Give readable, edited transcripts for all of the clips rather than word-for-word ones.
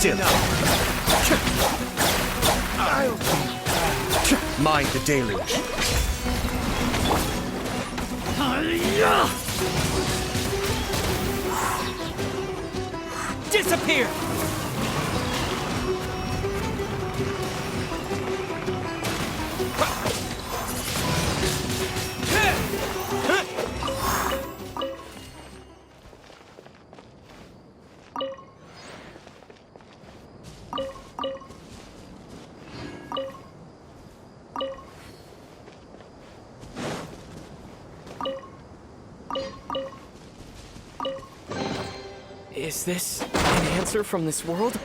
still. Mind the deluge. Disappear! Is this an answer from this world?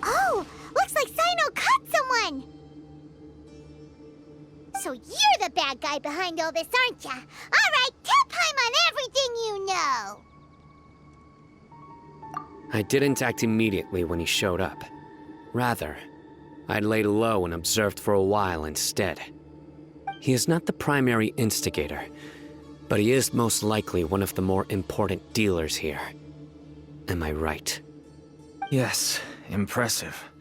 Oh, looks like Cyno caught someone! So you're the bad guy behind all this, aren't ya? Alright, tell Paimon on everything you know! I didn't act immediately when he showed up. Rather, I laid low and observed for a while instead. He is not the primary instigator, but he is most likely one of the more important dealers here. Am I right? Yes, impressive.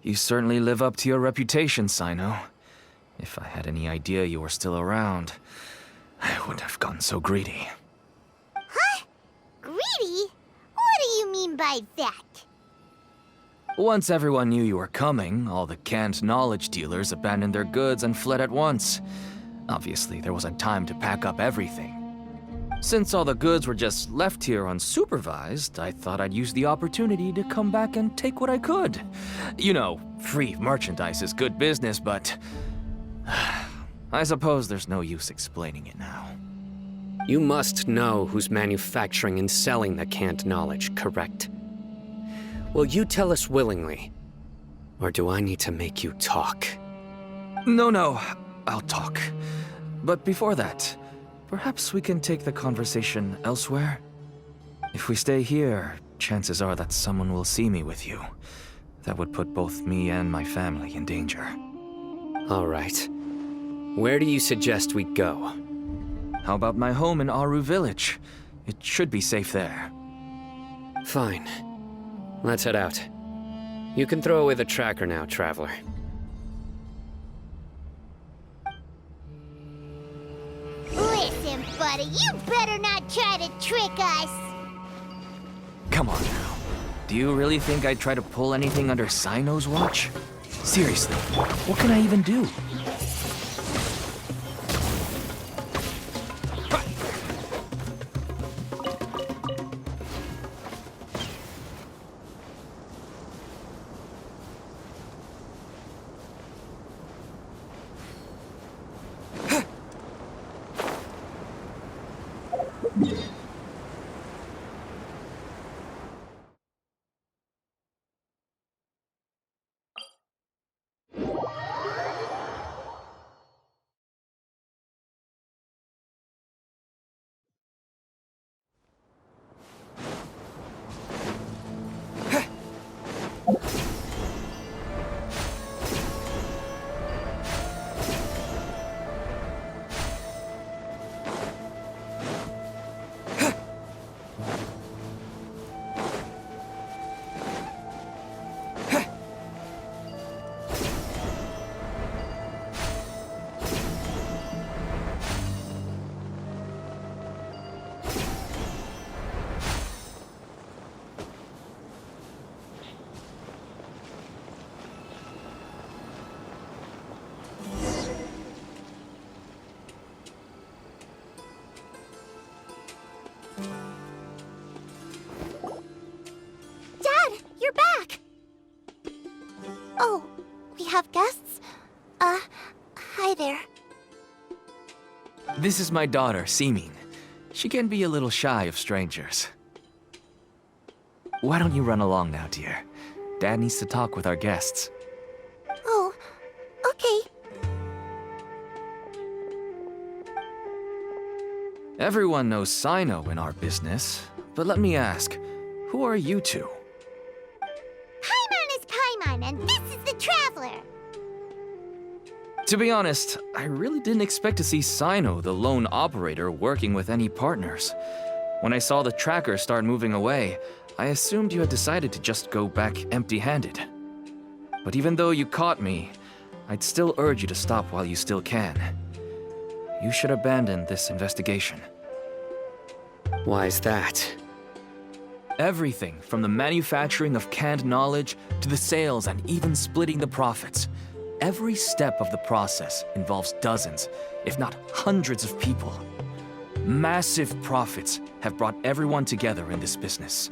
You certainly live up to your reputation, Sai-know. If I had any idea you were still around, I wouldn't have gotten so greedy. Huh? Greedy? What do you mean by that? Once everyone knew you were coming, all the canned knowledge dealers abandoned their goods and fled at once. Obviously, there wasn't time to pack up everything. Since all the goods were just left here unsupervised, I thought I'd use the opportunity to come back and take what I could. You know, free merchandise is good business, but I suppose there's no use explaining it now. You must know who's manufacturing and selling the canned knowledge, correct? Will you tell us willingly? Or do I need to make you talk? No, I'll talk. But before that, perhaps we can take the conversation elsewhere? If we stay here, chances are that someone will see me with you. That would put both me and my family in danger. All right. Where do you suggest we go? How about my home in Aureus village? It should be safe there. Fine. Let's head out. You can throw away the tracker now, traveler. Listen, buddy, you better not try to trick us! Come on now. Do you really think I'd try to pull anything under Cyno's watch? Seriously, what can I even do? Oh, we have guests? Hi there. This is my daughter, Seeming. She can be a little shy of strangers. Why don't you run along now, dear? Dad needs to talk with our guests. Oh, okay. Everyone knows Cyno in our business, but let me ask, who are you two? Paimon is Paimon, and this is the Traveler. To be honest, I really didn't expect to see Cyno, the lone operator, working with any partners. When I saw the tracker start moving away, I assumed you had decided to just go back empty-handed. But even though you caught me, I'd still urge you to stop while you still can. You should abandon this investigation. Why is that? Everything from the manufacturing of canned knowledge to the sales and even splitting the profits. Every step of the process involves dozens, if not hundreds of people. Massive profits have brought everyone together in this business.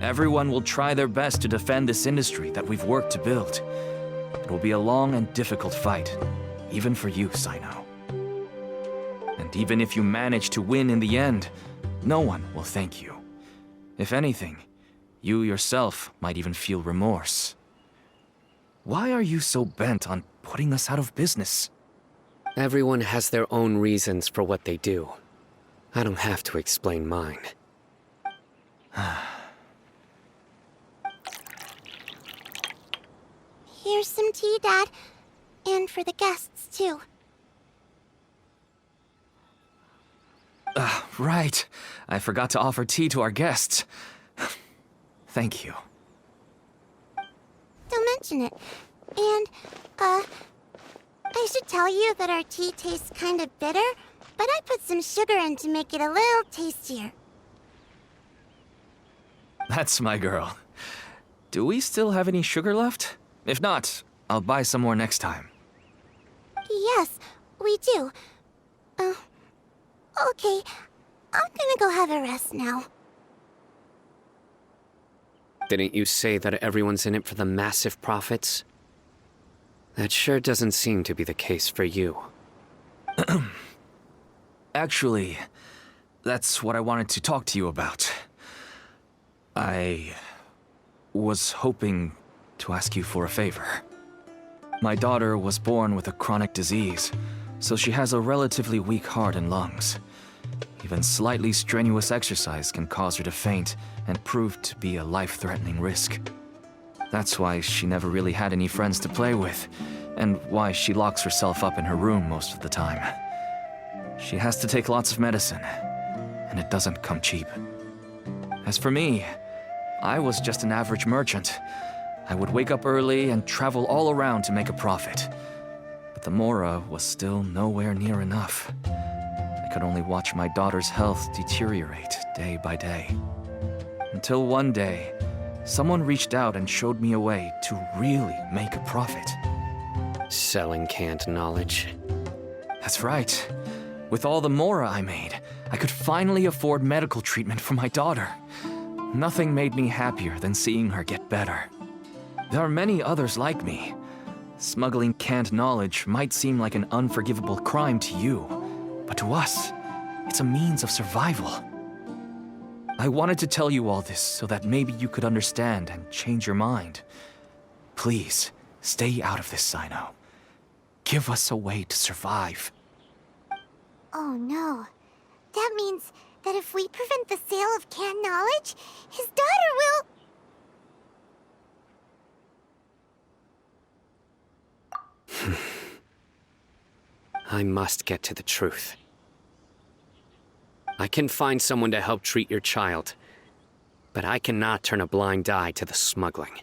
Everyone will try their best to defend this industry that we've worked to build. It will be a long and difficult fight, even for you, Cyno. And even if you manage to win in the end, no one will thank you. If anything, you yourself might even feel remorse. Why are you so bent on putting us out of business? Everyone has their own reasons for what they do. I don't have to explain mine. Here's some tea, Dad. And for the guests, too. Right. I forgot to offer tea to our guests. Thank you. Don't mention it. And, I should tell you that our tea tastes kind of bitter, but I put some sugar in to make it a little tastier. That's my girl. Do we still have any sugar left? If not, I'll buy some more next time. Yes, we do. Okay. I'm gonna go have a rest now. Didn't you say that everyone's in it for the massive profits? That sure doesn't seem to be the case for you. Actually, that's what I wanted to talk to you about. I was hoping to ask you for a favor. My daughter was born with a chronic disease, so she has a relatively weak heart and lungs. Even slightly strenuous exercise can cause her to faint and prove to be a life-threatening risk. That's why she never really had any friends to play with, and why she locks herself up in her room most of the time. She has to take lots of medicine, and it doesn't come cheap. As for me, I was just an average merchant. I would wake up early and travel all around to make a profit. But the Mora was still nowhere near enough. I could only watch my daughter's health deteriorate day by day. Until one day, someone reached out and showed me a way to really make a profit. Selling canned knowledge. That's right. With all the Mora I made, I could finally afford medical treatment for my daughter. Nothing made me happier than seeing her get better. There are many others like me. Smuggling canned knowledge might seem like an unforgivable crime to you, but to us, it's a means of survival. I wanted to tell you all this so that maybe you could understand and change your mind. Please, stay out of this, Cyno. Give us a way to survive. Oh no. That means that if we prevent the sale of canned knowledge, his daughter will... I must get to the truth. I can find someone to help treat your child, but I cannot turn a blind eye to the smuggling.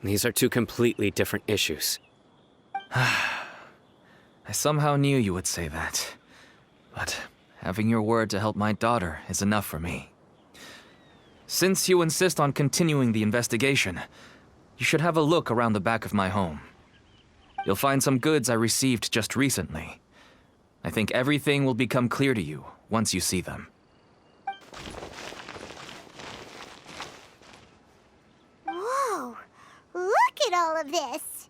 These are two completely different issues. I somehow knew you would say that. But having your word to help my daughter is enough for me. Since you insist on continuing the investigation, you should have a look around the back of my home. You'll find some goods I received just recently. I think everything will become clear to you once you see them. Whoa! Look at all all of this?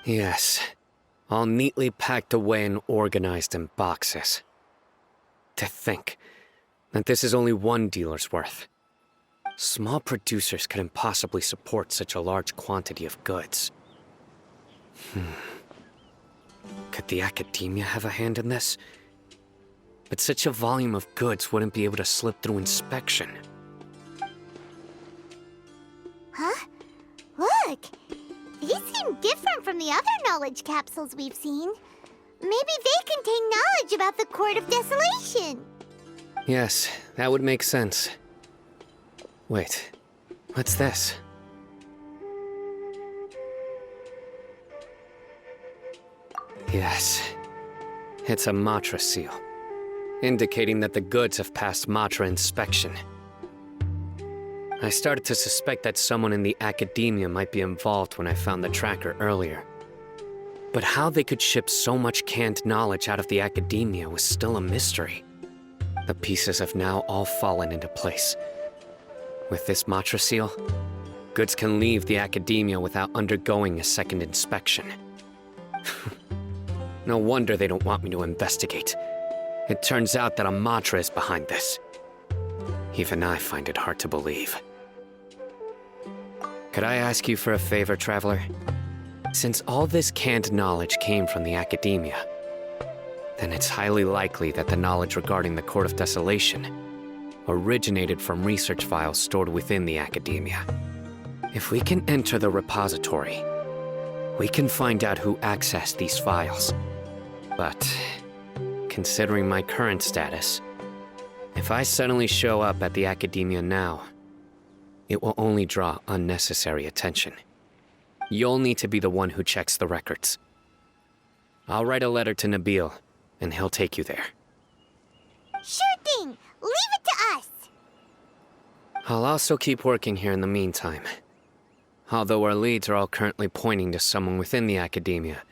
Yes. All neatly packed away and organized in boxes. To think that this is only one dealer's worth. Small producers couldn't possibly support such a large quantity of goods. Could the academia have a hand in this? But such a volume of goods wouldn't be able to slip through inspection. Huh? Look! These seem different from the other knowledge capsules we've seen. Maybe they contain knowledge about the Court of Desolation. Yes, that would make sense. Wait, what's this? Yes, it's a Matra seal, indicating that the goods have passed Matra inspection. I started to suspect that someone in the academia might be involved when I found the tracker earlier. But how they could ship so much canned knowledge out of the academia was still a mystery. The pieces have now all fallen into place. With this Matra seal, goods can leave the academia without undergoing a second inspection. No wonder they don't want me to investigate. It turns out that a Matra is behind this. Even I find it hard to believe. Could I ask you for a favor, Traveler? Since all this canned knowledge came from the academia, then it's highly likely that the knowledge regarding the Court of Desolation originated from research files stored within the academia. If we can enter the repository, we can find out who accessed these files. But, considering my current status, if I suddenly show up at the academia now, it will only draw unnecessary attention. You'll need to be the one who checks the records. I'll write a letter to Nabil, and he'll take you there. Sure thing! Leave it to us! I'll also keep working here in the meantime. Although our leads are all currently pointing to someone within the academia,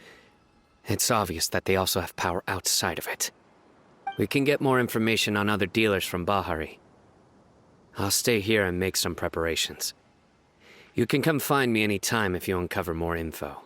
it's obvious that they also have power outside of it. We can get more information on other dealers from Bahari. I'll stay here and make some preparations. You can come find me anytime if you uncover more info.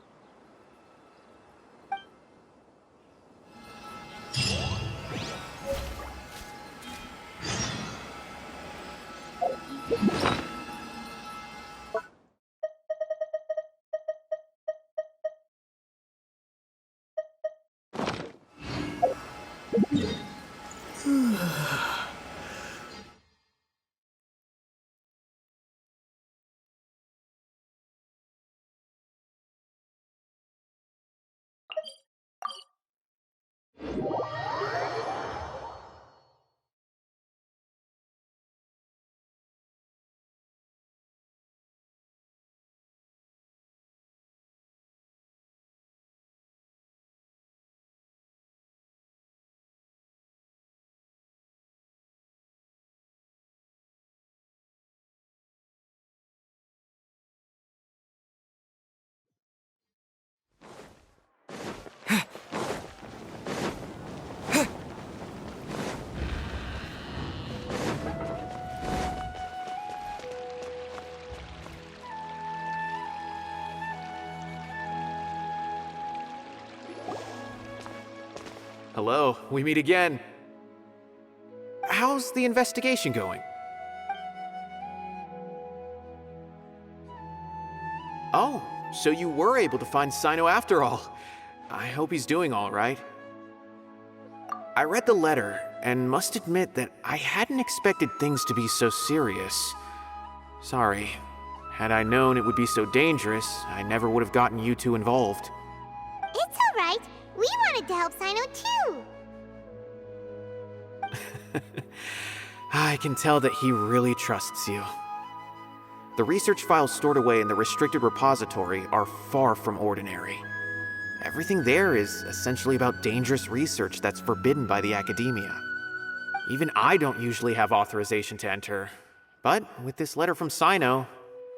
Hello, we meet again. How's the investigation going? Oh, so you were able to find Cyno after all. I hope he's doing all right. I read the letter and must admit that I hadn't expected things to be so serious. Sorry. Had I known it would be so dangerous, I never would have gotten you two involved. It's alright. We wanted to help Cyno too. I can tell that he really trusts you. The research files stored away in the restricted repository are far from ordinary. Everything there is essentially about dangerous research that's forbidden by the academia. Even I don't usually have authorization to enter, but with this letter from Sai-know,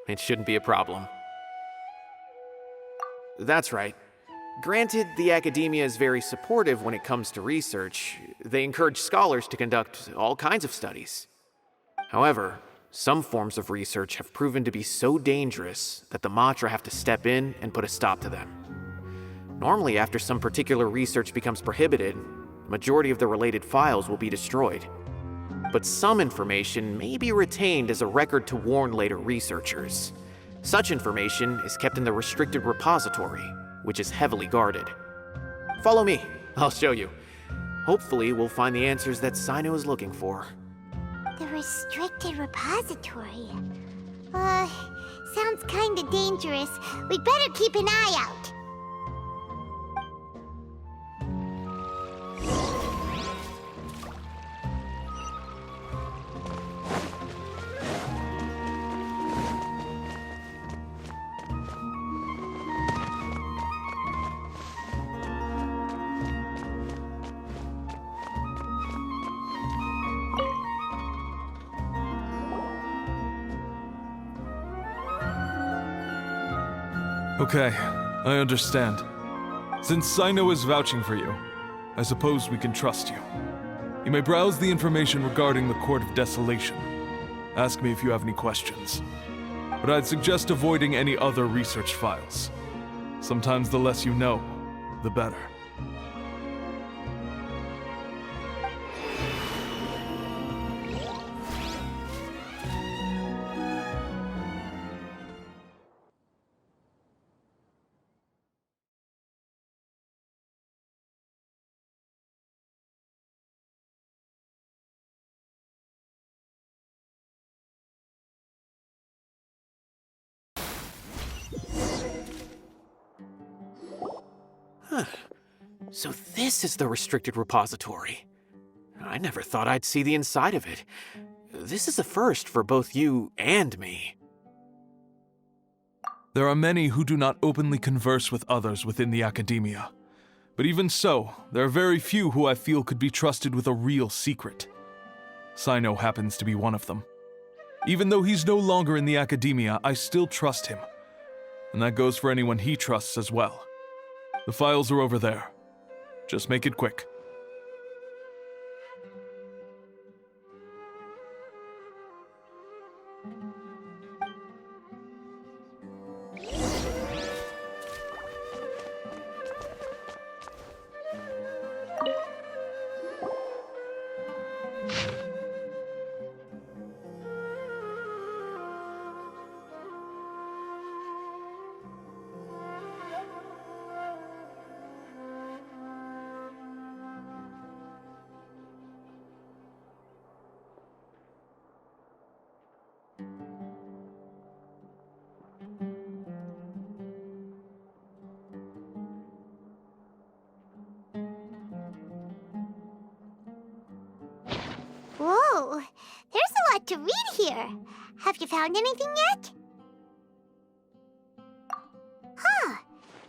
it shouldn't be a problem. That's right. Granted, the academia is very supportive when it comes to research. They encourage scholars to conduct all kinds of studies. However, some forms of research have proven to be so dangerous that the Matra have to step in and put a stop to them. Normally, after some particular research becomes prohibited, the majority of the related files will be destroyed. But some information may be retained as a record to warn later researchers. Such information is kept in the restricted repository, which is heavily guarded. Follow me, I'll show you. Hopefully, we'll find the answers that Cyno is looking for. The restricted repository. Sounds kinda dangerous. We'd better keep an eye out. Okay, I understand. Since Sai-know is vouching for you, I suppose we can trust you. You may browse the information regarding the Court of Desolation. Ask me if you have any questions. But I'd suggest avoiding any other research files. Sometimes the less you know, the better. So this is the restricted repository. I never thought I'd see the inside of it. This is a first for both you and me. There are many who do not openly converse with others within the academia. But even so, there are very few who I feel could be trusted with a real secret. Cyno happens to be one of them. Even though he's no longer in the academia, I still trust him. And that goes for anyone he trusts as well. The files are over there. Just make it quick. Whoa, there's a lot to read here. Have you found anything yet? Huh,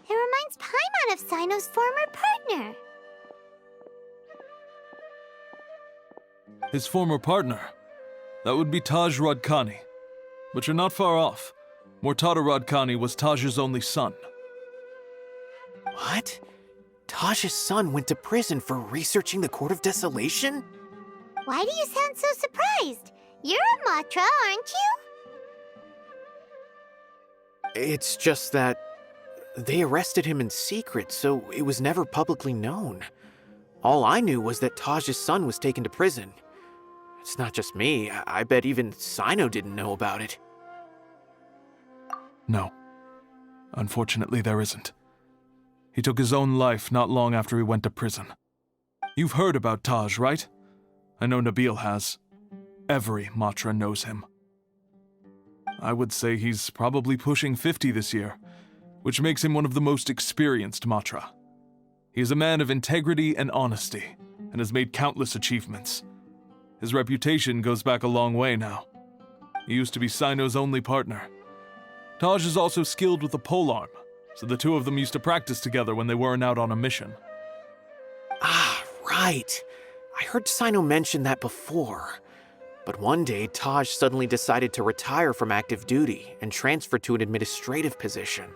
it reminds Paimon of Cyno's former partner. His former partner? That would be Taj Radkani. But you're not far off. Mortada Radkani was Taj's only son. What? Taj's son went to prison for researching the Court of Desolation? Why do you sound so surprised? You're a Matra, aren't you? It's just that they arrested him in secret, so it was never publicly known. All I knew was that Taj's son was taken to prison. It's not just me. I bet even Cyno didn't know about it. No. Unfortunately, there isn't. He took his own life not long after he went to prison. You've heard about Taj, right? I know Nabil has. Every Matra knows him. I would say he's probably pushing 50 this year, which makes him one of the most experienced Matra. He is a man of integrity and honesty, and has made countless achievements. His reputation goes back a long way now. He used to be Cyno's only partner. Taj is also skilled with the polearm, so the two of them used to practice together when they weren't out on a mission. Ah, right. I heard Cyno mention that before. But one day, Taj suddenly decided to retire from active duty and transfer to an administrative position.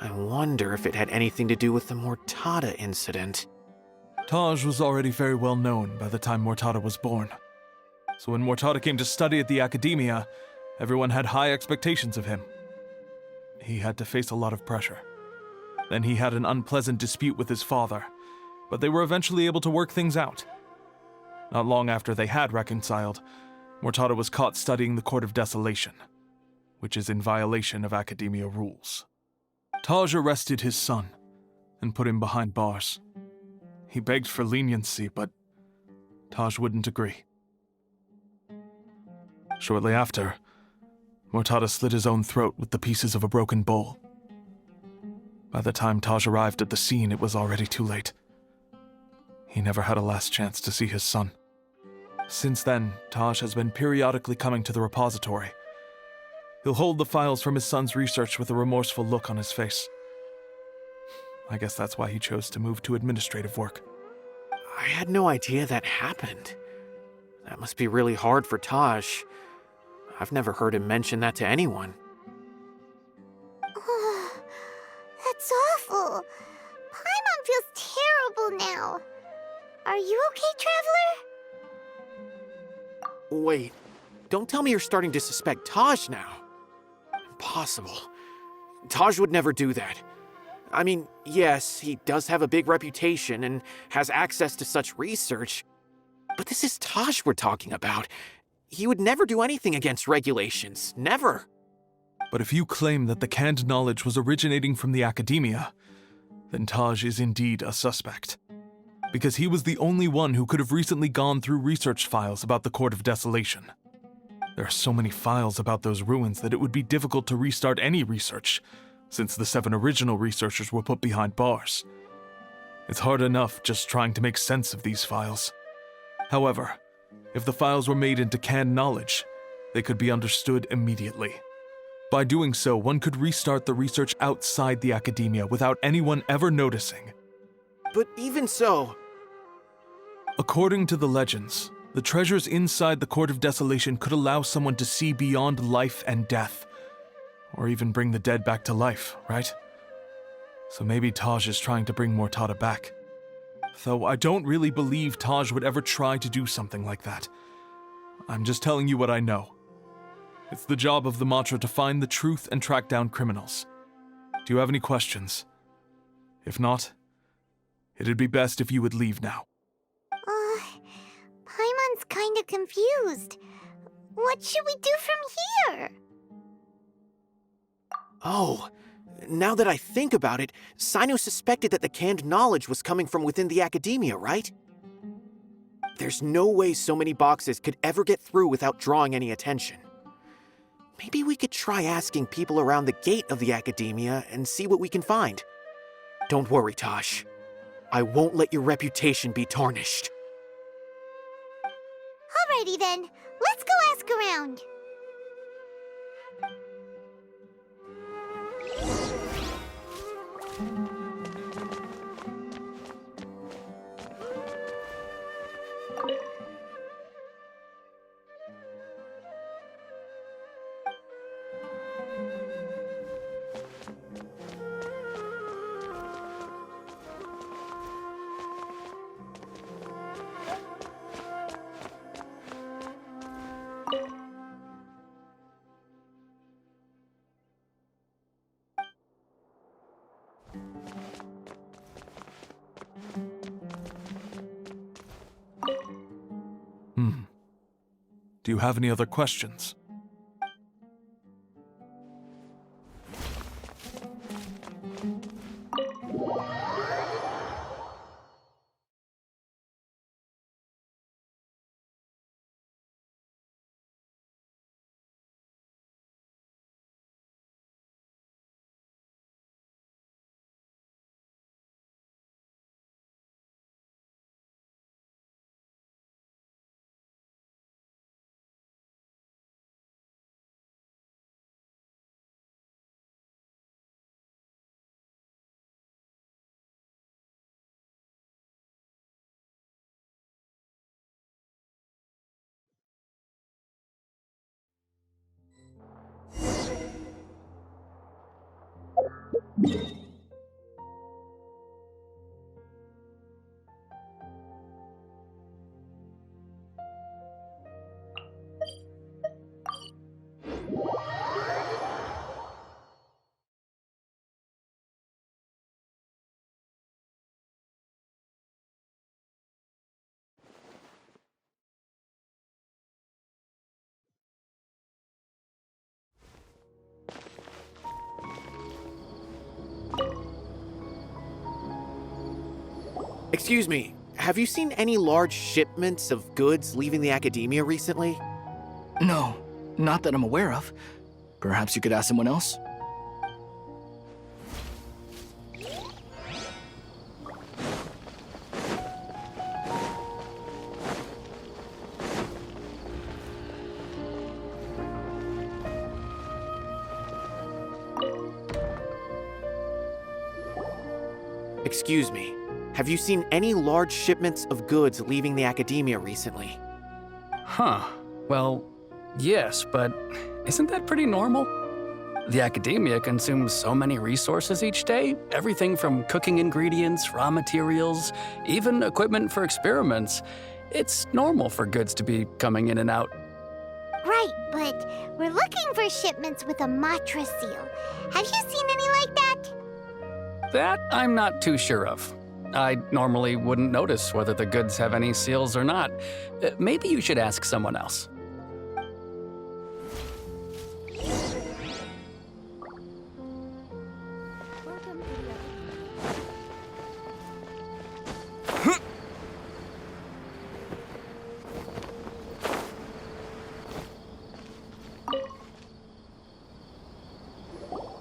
I wonder if it had anything to do with the Mortada incident. Taj was already very well known by the time Mortada was born. So when Mortada came to study at the academia, everyone had high expectations of him. He had to face a lot of pressure. Then he had an unpleasant dispute with his father, but they were eventually able to work things out. Not long after they had reconciled, Mortada was caught studying the Court of Desolation, which is in violation of academia rules. Taj arrested his son and put him behind bars. He begged for leniency, but Taj wouldn't agree. Shortly after, Mortada slit his own throat with the pieces of a broken bowl. By the time Taj arrived at the scene, it was already too late. He never had a last chance to see his son. Since then, Taj has been periodically coming to the repository. He'll hold the files from his son's research with a remorseful look on his face. I guess that's why he chose to move to administrative work. I had no idea that happened. That must be really hard for Taj. I've never heard him mention that to anyone. That's awful. Paimon feels terrible now. Are you okay, Traveler? Wait, don't tell me you're starting to suspect Taj now. Impossible. Taj would never do that. I mean, yes, he does have a big reputation and has access to such research, but this is Taj we're talking about. He would never do anything against regulations. Never. But if you claim that the canned knowledge was originating from the academia, then Taj is indeed a suspect. Because he was the only one who could have recently gone through research files about the Court of Desolation. There are so many files about those ruins that it would be difficult to restart any research, since the 7 original researchers were put behind bars. It's hard enough just trying to make sense of these files. However, if the files were made into canned knowledge, they could be understood immediately. By doing so, one could restart the research outside the academia without anyone ever noticing. But even so... According to the legends, the treasures inside the Court of Desolation could allow someone to see beyond life and death, or even bring the dead back to life, right? So maybe Taj is trying to bring Mortada back. Though I don't really believe Taj would ever try to do something like that. I'm just telling you what I know. It's the job of the Mantra to find the truth and track down criminals. Do you have any questions? If not, it'd be best if you would leave now. Paimon's kinda confused. What should we do from here? Oh, now that I think about it, Cyno suspected that the canned knowledge was coming from within the academia, right? There's no way so many boxes could ever get through without drawing any attention. Maybe we could try asking people around the gate of the academia and see what we can find. Don't worry, Taj. I won't let your reputation be tarnished. Alrighty then, let's go ask around. Do you have any other questions? Excuse me, have you seen any large shipments of goods leaving the academia recently? No, not that I'm aware of. Perhaps you could ask someone else? Excuse me, have you seen any large shipments of goods leaving the academia recently? Huh. Well, yes, but isn't that pretty normal? The academia consumes so many resources each day, everything from cooking ingredients, raw materials, even equipment for experiments. It's normal for goods to be coming in and out. Right, but we're looking for shipments with a Matra seal. Have you seen any like that? That I'm not too sure of. I normally wouldn't notice whether the goods have any seals or not. Maybe you should ask someone else.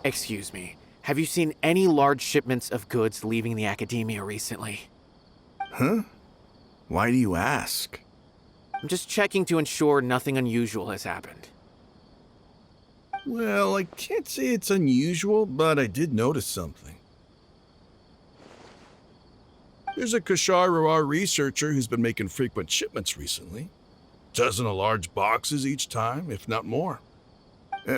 Excuse me, have you seen any large shipments of goods leaving the academia recently? Huh? Why do you ask? I'm just checking to ensure nothing unusual has happened. Well, I can't say it's unusual, but I did notice something. There's a Kashar researcher who's been making frequent shipments recently. Dozen of large boxes each time, if not more.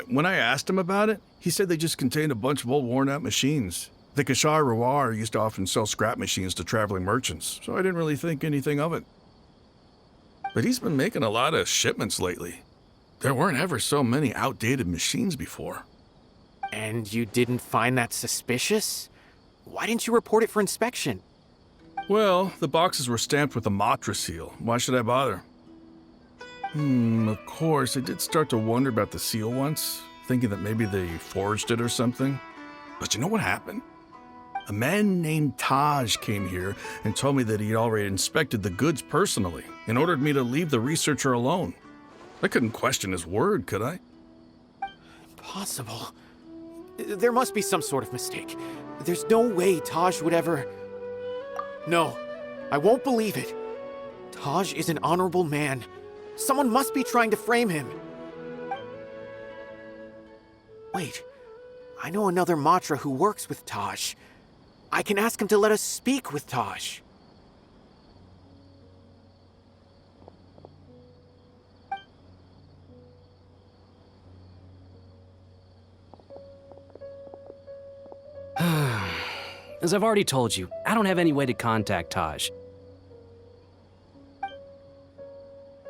When I asked him about it, he said they just contained a bunch of old worn-out machines. The Kashar used to often sell scrap machines to traveling merchants, so I didn't really think anything of it. But he's been making a lot of shipments lately. There weren't ever so many outdated machines before. And you didn't find that suspicious? Why didn't you report it for inspection? Well, the boxes were stamped with a Matra seal. Why should I bother? Of course, I did start to wonder about the seal once, thinking that maybe they forged it or something. But you know what happened? A man named Taj came here and told me that he'd already inspected the goods personally and ordered me to leave the researcher alone. I couldn't question his word, could I? Impossible. There must be some sort of mistake. There's no way Taj would ever... No, I won't believe it. Taj is an honorable man. Someone must be trying to frame him. Wait, I know another Matra who works with Taj. I can ask him to let us speak with Taj. As I've already told you, I don't have any way to contact Taj.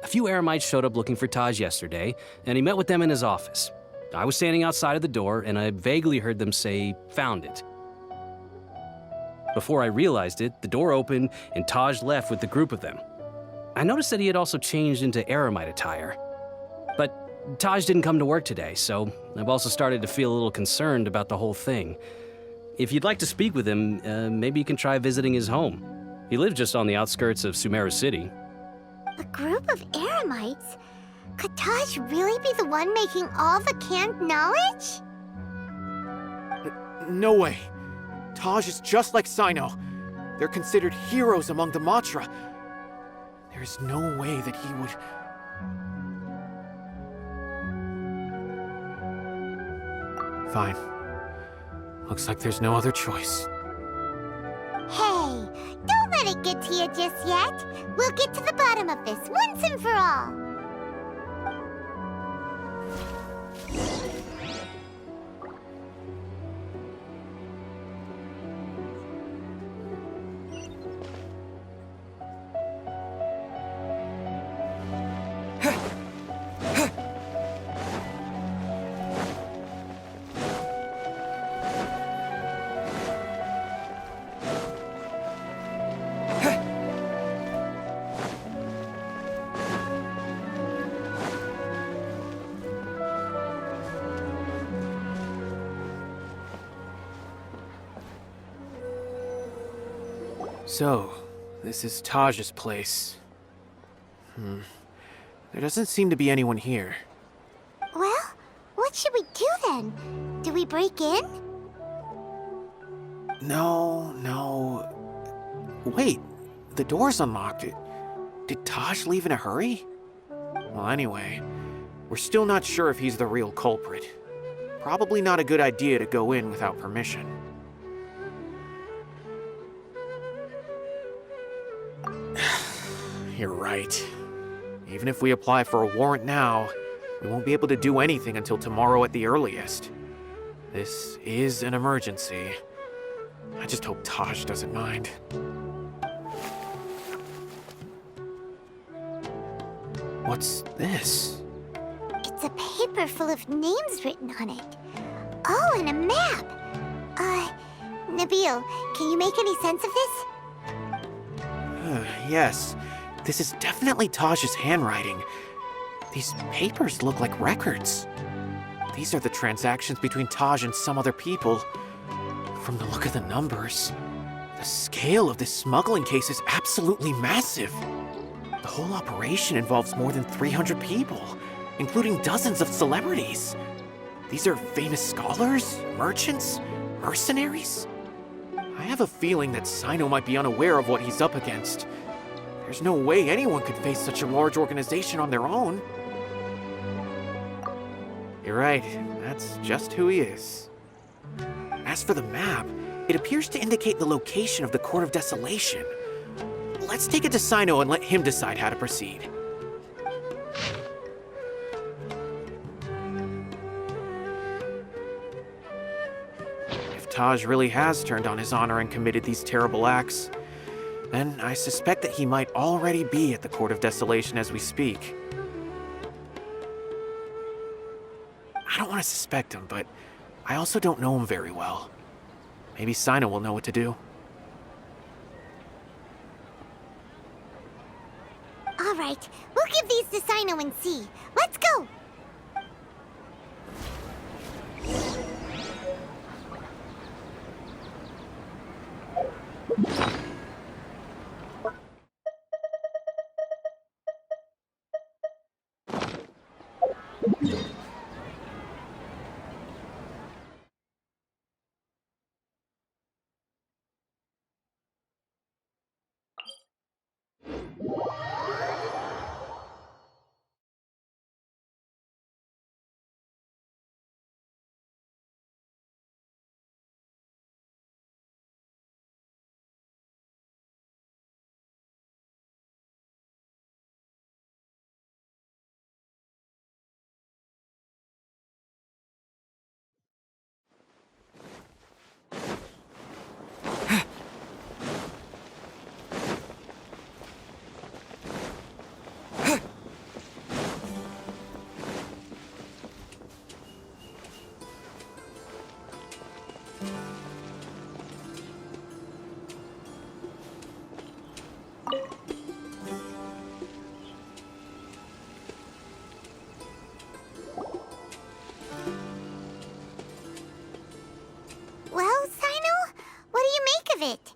A few Eremites showed up looking for Taj yesterday, and he met with them in his office. I was standing outside of the door, and I vaguely heard them say, "Found it." Before I realized it, the door opened, and Taj left with the group of them. I noticed that he had also changed into Eremite attire. But Taj didn't come to work today, so I've also started to feel a little concerned about the whole thing. If you'd like to speak with him, maybe you can try visiting his home. He lives just on the outskirts of Sumeru City. A group of Eremites? Could Taj really be the one making all the canned knowledge? No way. Taj is just like Cyno. They're considered heroes among the Matra. There is no way that he would... Fine. Looks like there's no other choice. Hey, don't let it get to you just yet. We'll get to the bottom of this once and for all. So, This is Taj's place. There doesn't seem to be anyone here. Well, what should we do then? Do we break in? No. Wait, the door's unlocked. Did Taj leave in a hurry? Well, anyway, we're still not sure if he's the real culprit. Probably not a good idea to go in without permission. You're right. Even if we apply for a warrant now, we won't be able to do anything until tomorrow at the earliest. This is an emergency. I just hope Taj doesn't mind. What's this? It's a paper full of names written on it. Oh, and a map. Nabil, can you make any sense of this? Yes, this is definitely Taj's handwriting. These papers look like records. These are the transactions between Taj and some other people. From the look of the numbers, the scale of this smuggling case is absolutely massive. The whole operation involves more than 300 people, including dozens of celebrities. These are famous scholars, merchants, mercenaries. I have a feeling that Cyno might be unaware of what he's up against. There's no way anyone could face such a large organization on their own. You're right, that's just who he is. As for the map, it appears to indicate the location of the Court of Desolation. Let's take it to Cyno and let him decide how to proceed. If Taj really has turned on his honor and committed these terrible acts, then I suspect that he might already be at the Court of Desolation as we speak. I don't want to suspect him, but I also don't know him very well. Maybe Cyno will know what to do. All right, we'll give these to Cyno and see. Let's go! Well, Cyno, what do you make of it?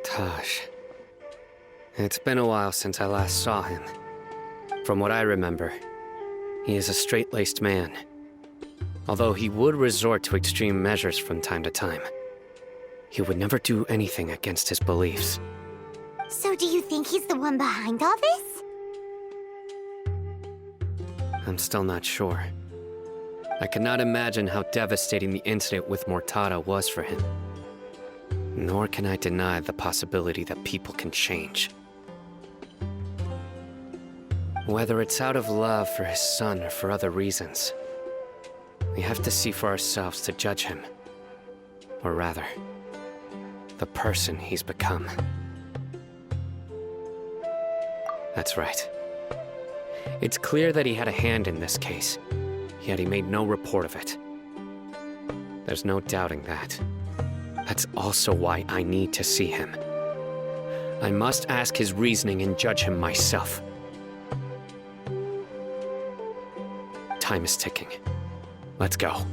Taj. It's been a while since I last saw him. From what I remember, he is a straight-laced man. Although he would resort to extreme measures from time to time, he would never do anything against his beliefs. So do you think he's the one behind all this? I'm still not sure. I cannot imagine how devastating the incident with Mortada was for him. Nor can I deny the possibility that people can change. Whether it's out of love for his son or for other reasons, we have to see for ourselves to judge him. Or rather, the person he's become. That's right. It's clear that he had a hand in this case, yet he made no report of it. There's no doubting that. That's also why I need to see him. I must ask his reasoning and judge him myself. Time is ticking. Let's go.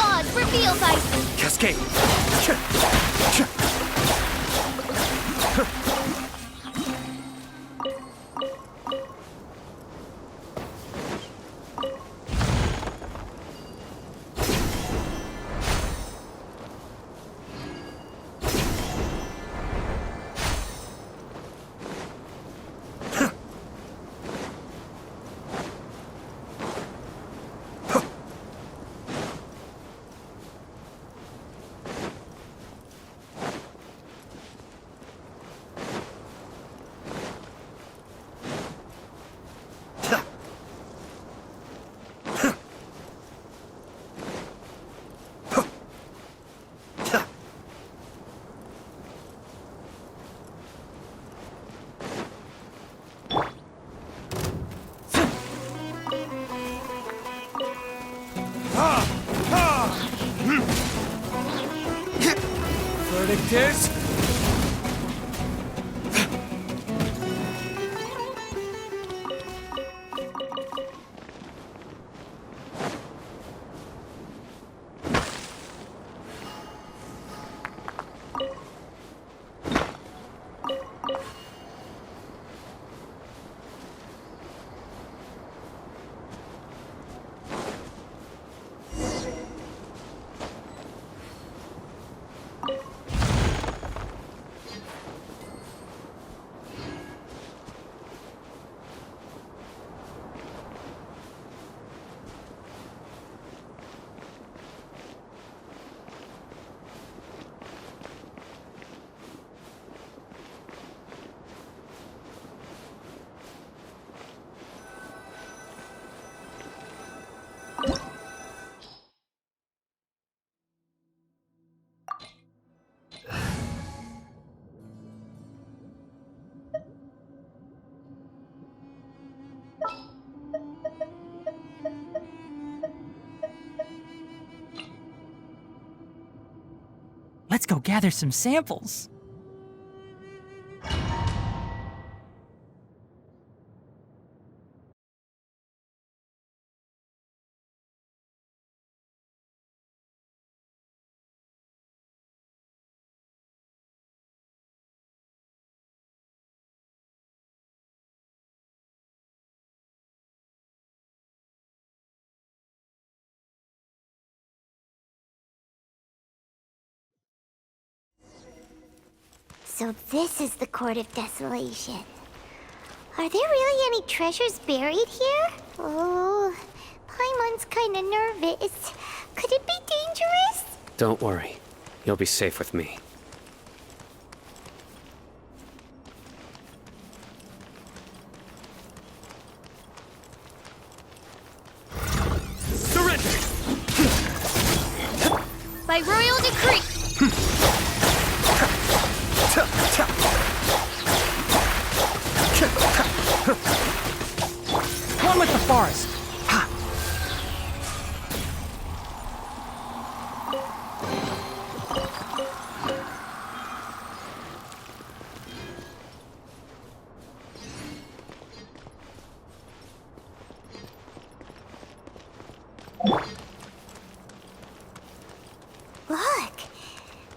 Oz, reveal thyself! Cascade! Verdict is... Let's go gather some samples. So this is the Court of Desolation. Are there really any treasures buried here? Oh, Paimon's kinda nervous. Could it be dangerous? Don't worry. You'll be safe with me. Surrender! By royal decree! One with the forest. Look!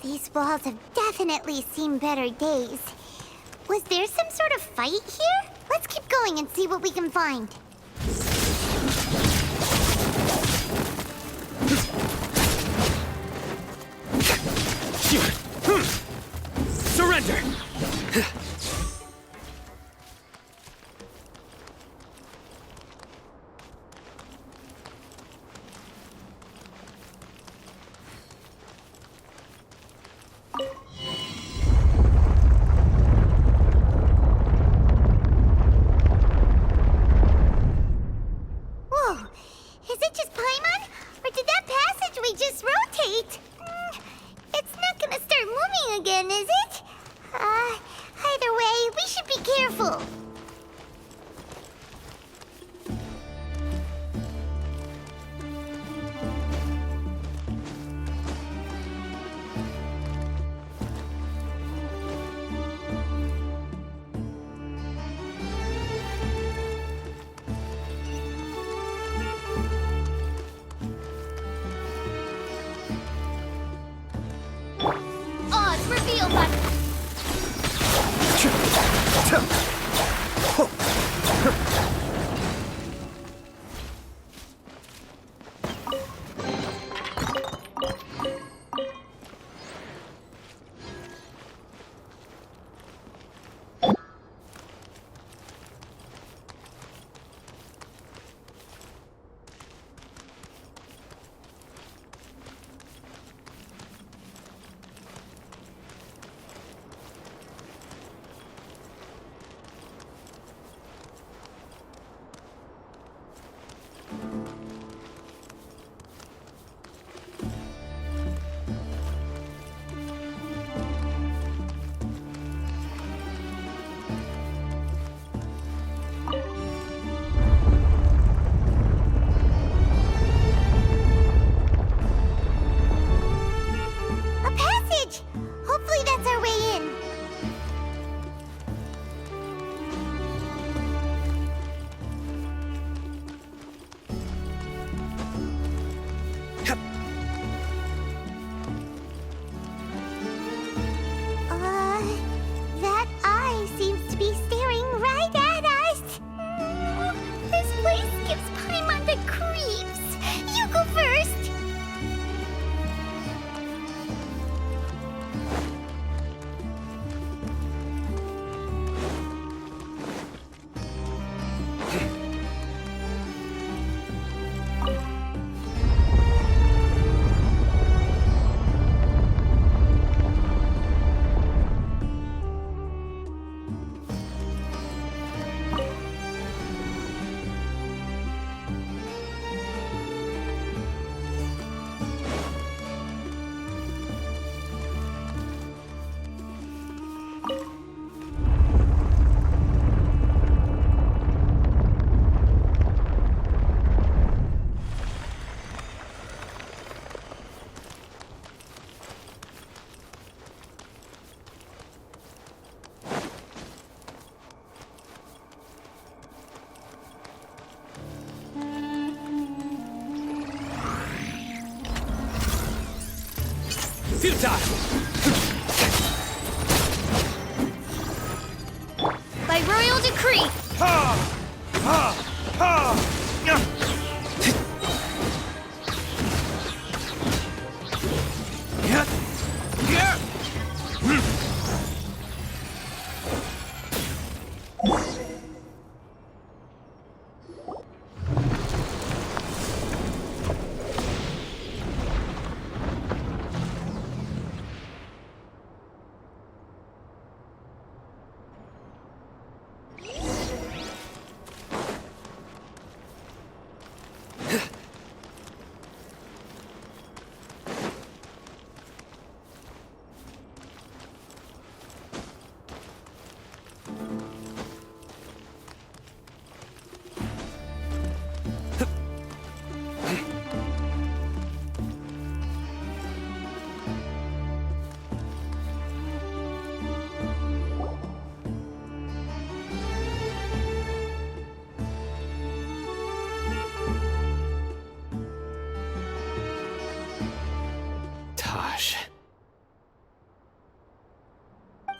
These walls have definitely seen better days. Was there some sort of fight here? Let's keep going and see what we can find. Surrender! Whoa, is it just Paimon? Or did that passageway just rotate? It's not gonna start moving again, is it? Either way, we should be careful. Oz, reveal button. A passage! Hopefully that's our way in. That eye seems to be staring right at us. This place gives Paimon the creeps. You go first. Futile! By royal decree.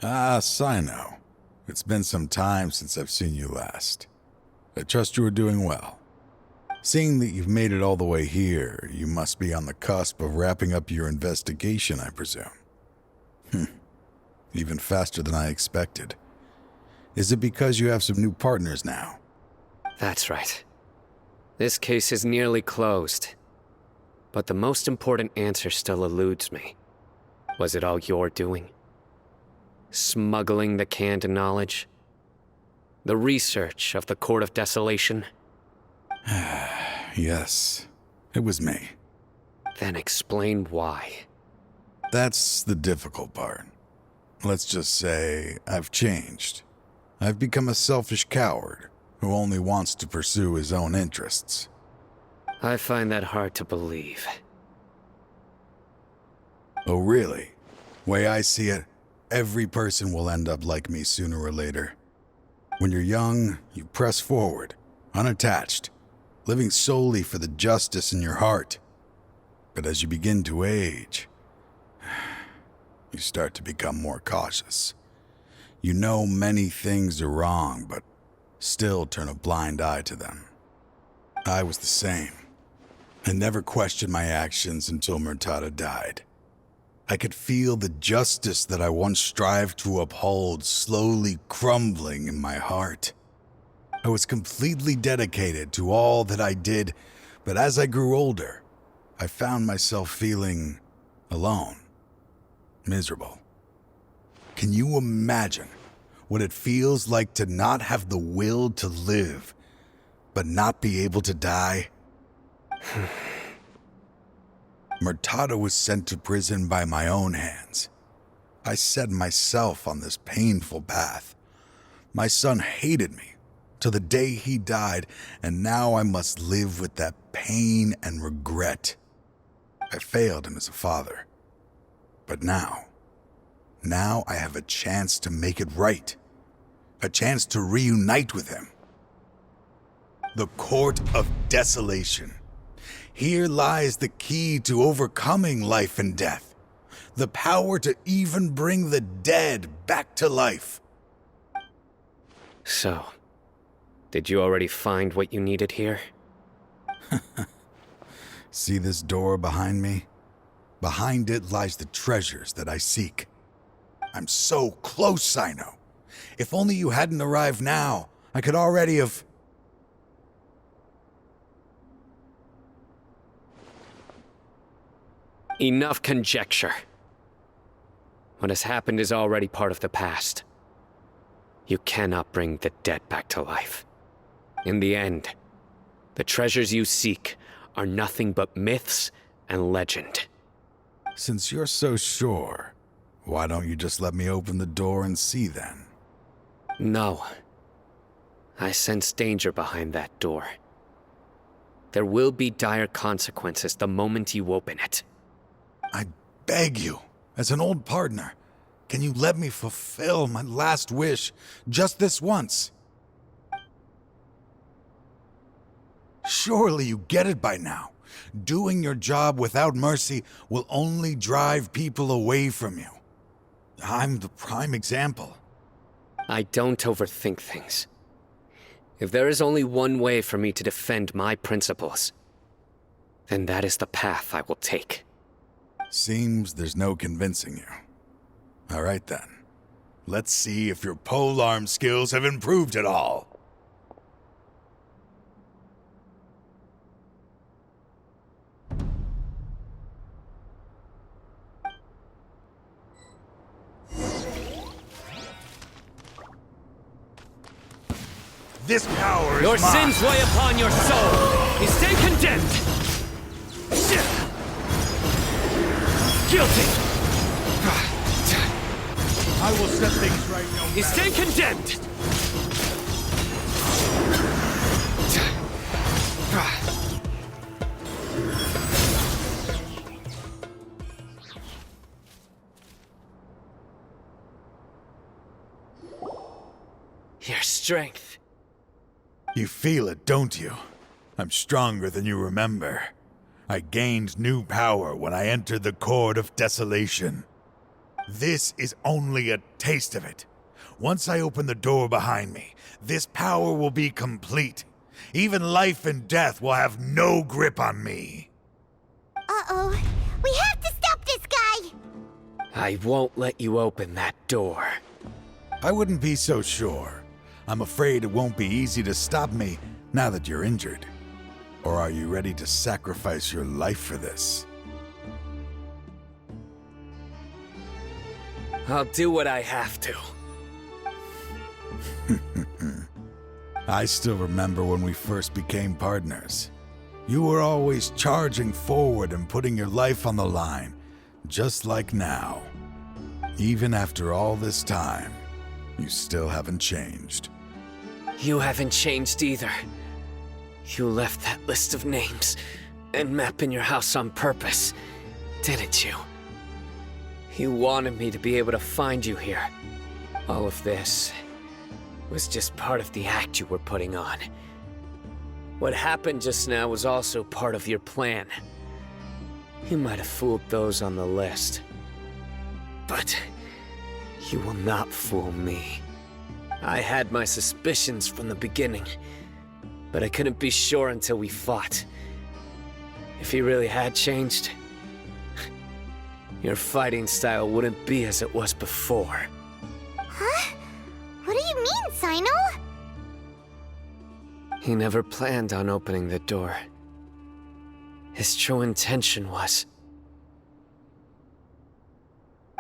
Ah, Cyno. It's been some time since I've seen you last. I trust you are doing well. Seeing that you've made it all the way here, you must be on the cusp of wrapping up your investigation, I presume. even faster than I expected. Is it because you have some new partners now? That's right. This case is nearly closed. But the most important answer still eludes me. Was it all your doing? Smuggling the canned knowledge? The research of the Court of Desolation? Yes, it was me. Then explain why. That's the difficult part. Let's just say I've changed. I've become a selfish coward who only wants to pursue his own interests. I find that hard to believe. Oh, really? Way I see it, every person will end up like me sooner or later. When you're young, you press forward, unattached, living solely for the justice in your heart. But as you begin to age, you start to become more cautious. You know many things are wrong, but still turn a blind eye to them. I was the same. I never questioned my actions until Murtada died. I could feel the justice that I once strived to uphold slowly crumbling in my heart. I was completely dedicated to all that I did, but as I grew older, I found myself feeling alone, miserable. Can you imagine what it feels like to not have the will to live, but not be able to die? Murtada was sent to prison by my own hands. I set myself on this painful path. My son hated me till the day he died, and now I must live with that pain and regret. I failed him as a father. But now I have a chance to make it right. A chance to reunite with him. The Court of Desolation. Here lies the key to overcoming life and death. The power to even bring the dead back to life. So, did you already find what you needed here? See this door behind me? Behind it lies the treasures that I seek. I'm so close, Cyno. If only you hadn't arrived now, I could already have... Enough conjecture. What has happened is already part of the past. You cannot bring the dead back to life. In the end, the treasures you seek are nothing but myths and legend. Since you're so sure, why don't you just let me open the door and see then? No. I sense danger behind that door. There will be dire consequences the moment you open it. I beg you, as an old partner, can you let me fulfill my last wish just this once? Surely you get it by now. Doing your job without mercy will only drive people away from you. I'm the prime example. I don't overthink things. If there is only one way for me to defend my principles, then that is the path I will take. Seems there's no convincing you. All right then. Let's see if your polearm skills have improved at all. This power is Your mine. sins weigh upon your soul. You stay condemned. Guilty. I will set things right no matter. You stay condemned. Your strength. You feel it, don't you? I'm stronger than you remember. I gained new power when I entered the Court of Desolation. This is only a taste of it. Once I open the door behind me, this power will be complete. Even life and death will have no grip on me. Uh-oh. We have to stop this guy! I won't let you open that door. I wouldn't be so sure. I'm afraid it won't be easy to stop me now that you're injured. Or are you ready to sacrifice your life for this? I'll do what I have to. I still remember when we first became partners. You were always charging forward and putting your life on the line, just like now. Even after all this time, you still haven't changed. You haven't changed either. You left that list of names and map in your house on purpose, didn't you? You wanted me to be able to find you here. All of this was just part of the act you were putting on. What happened just now was also part of your plan. You might have fooled those on the list, but you will not fool me. I had my suspicions from the beginning, but I couldn't be sure until we fought. If he really had changed, your fighting style wouldn't be as it was before. Huh? What do you mean, Cyno? He never planned on opening the door. His true intention was...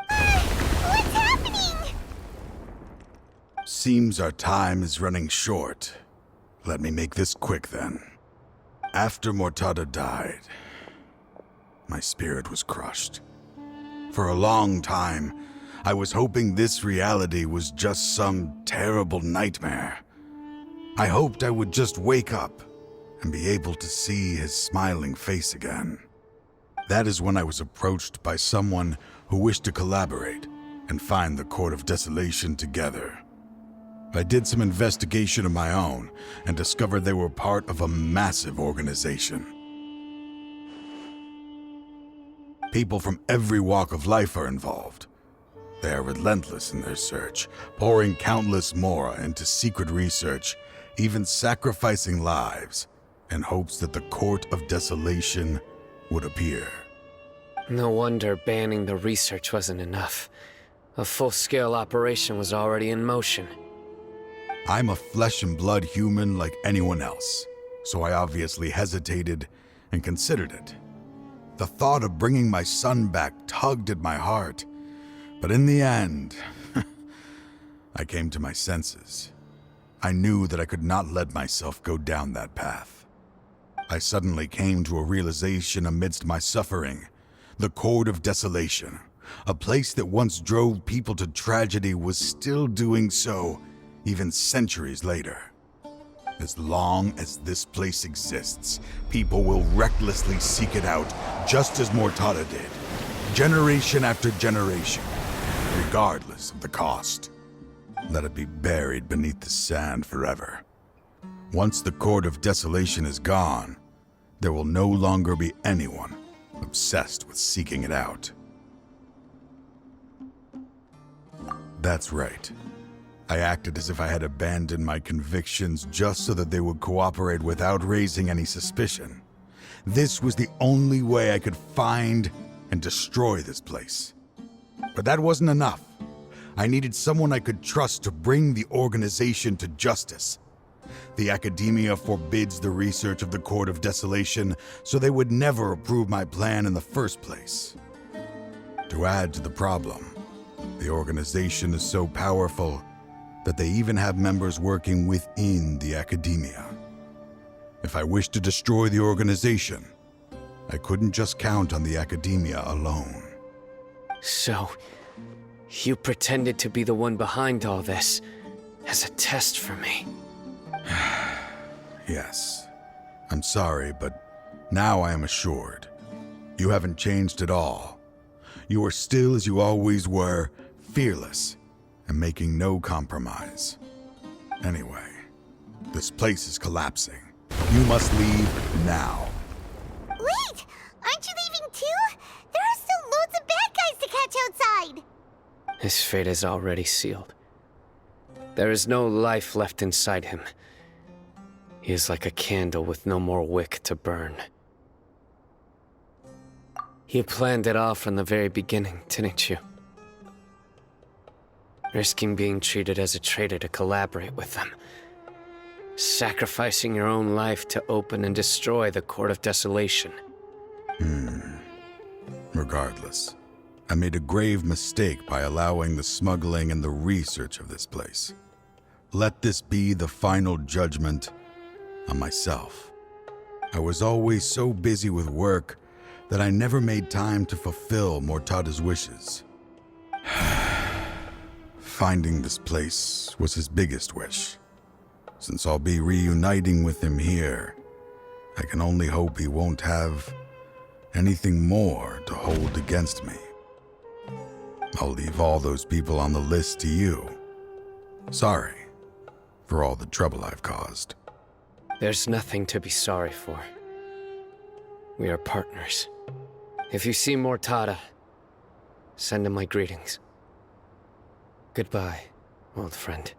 What's happening? Seems our time is running short. Let me make this quick then. After Mortada died, my spirit was crushed. For a long time, I was hoping this reality was just some terrible nightmare. I hoped I would just wake up and be able to see his smiling face again. That is when I was approached by someone who wished to collaborate and find the Court of Desolation together. I did some investigation of my own and discovered they were part of a massive organization. People from every walk of life are involved. They are relentless in their search, pouring countless mora into secret research, even sacrificing lives in hopes that the Court of Desolation would appear. No wonder banning the research wasn't enough. A full-scale operation was already in motion. I'm a flesh and blood human like anyone else, so I obviously hesitated and considered it. The thought of bringing my son back tugged at my heart, but in the end, I came to my senses. I knew that I could not let myself go down that path. I suddenly came to a realization amidst my suffering. The Court of Desolation, a place that once drove people to tragedy, was still doing so even centuries later. As long as this place exists, people will recklessly seek it out, just as Mortada did, generation after generation, regardless of the cost. Let it be buried beneath the sand forever. Once the Court of Desolation is gone, there will no longer be anyone obsessed with seeking it out. That's right. I acted as if I had abandoned my convictions just so that they would cooperate without raising any suspicion. This was the only way I could find and destroy this place. But that wasn't enough. I needed someone I could trust to bring the organization to justice. The academia forbids the research of the Court of Desolation, so they would never approve my plan in the first place. To add to the problem, the organization is so powerful that they even have members working within the academia. If I wished to destroy the organization, I couldn't just count on the academia alone. So, you pretended to be the one behind all this, as a test for me. Yes. I'm sorry, but now I am assured. You haven't changed at all. You are still as you always were, fearless, and making no compromise. Anyway, this place is collapsing. You must leave now. Wait! Aren't you leaving too? There are still loads of bad guys to catch outside! His fate is already sealed. There is no life left inside him. He is like a candle with no more wick to burn. You planned it all from the very beginning, didn't you? risking being treated as a traitor to collaborate with them. Sacrificing your own life to open and destroy the Court of Desolation. Regardless, I made a grave mistake by allowing the smuggling and the research of this place. Let this be the final judgment on myself. I was always so busy with work that I never made time to fulfill Mortada's wishes. Finding this place was his biggest wish. Since I'll be reuniting with him here, I can only hope he won't have anything more to hold against me. I'll leave all those people on the list to you. Sorry for all the trouble I've caused. There's nothing to be sorry for. We are partners. If you see Mortada, send him my greetings. Goodbye, old friend.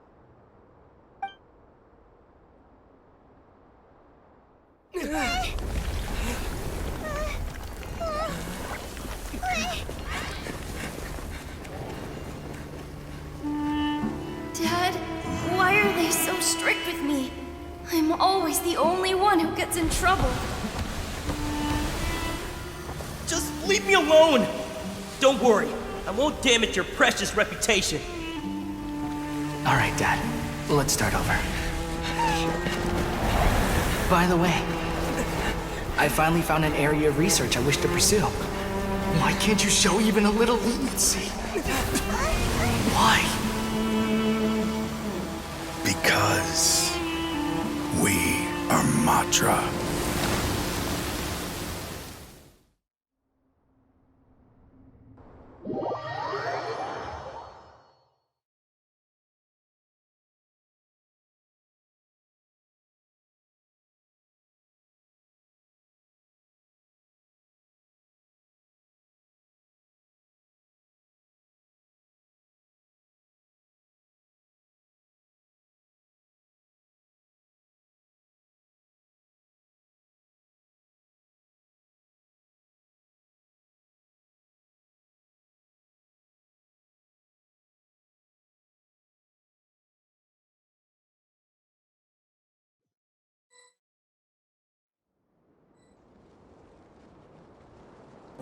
Dad, why are they so strict with me? I'm always the only one who gets in trouble. Just leave me alone! Don't worry, I won't damage your precious reputation. All right, Dad. Let's start over. By the way, I finally found an area of research I wish to pursue. Why can't you show even a little leniency? Why? Because we are Matra.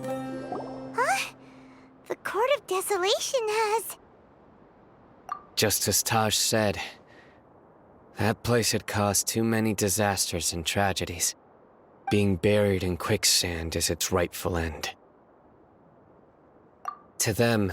Huh? The Court of Desolation has... Just as Taj said, that place had caused too many disasters and tragedies. Being buried in quicksand is its rightful end. To them,